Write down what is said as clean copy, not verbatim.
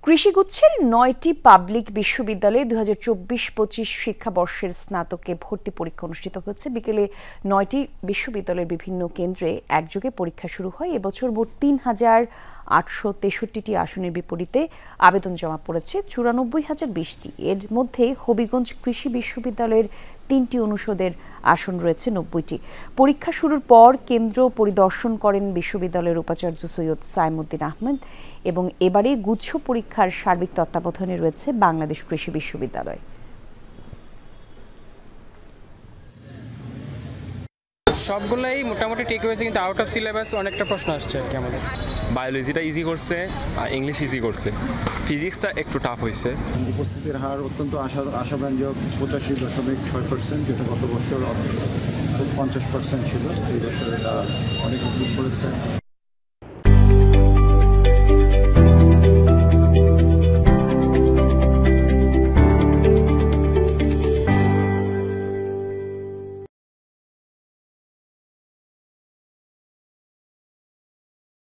কৃষিগুচ্ছের ৯টি পাবলিক বিশ্ববিদ্যালয়ে ২০২৪-২৫ শিক্ষাবর্ষের স্নাতকে ভর্তি পরীক্ষা অনুষ্ঠিত হচ্ছে। বিকেলে ৯টি বিশ্ববিদ্যালয়ের বিভিন্ন কেন্দ্রে একযোগে পরীক্ষা শুরু হয়। এবছর মোট ৩,৮৬৩টি আসনের বিপরীতে আবেদন জমা পড়েছে ৯৪,০২০টি। এর মধ্যে হবিগঞ্জ কৃষি বিশ্ববিদ্যালয়ের ৩টি অনুষদের আসন রয়েছে ৯০টি। পরীক্ষা শুরুর পর কেন্দ্র পরিদর্শন করেন বিশ্ববিদ্যালয়ের উপাচার্য সৈয়দ সাইমুদ্দিন আহমেদ এবং এবারে গুচ্ছ পরীক্ষার সার্বিক তত্ত্বাবধানে রয়েছে বাংলাদেশ কৃষি বিশ্ববিদ্যালয়। সবগুলাই মোটামুটি ঠিক হয়েছে, কিন্তু আউট অফ সিলেবাস অনেকটা প্রশ্ন আসছে আর কি। আমাদের বায়োলজিটা ইজি করছে আর ইংলিশ ইজি করছে, ফিজিক্সটা একটু টাফ হয়েছে। উপস্থিতির হার অত্যন্ত আশাব্যঞ্জক 85.6%, যেটা গত বছর 50% ছিল। এই বছর এটা অনেক ইমপ্রুভ করেছে।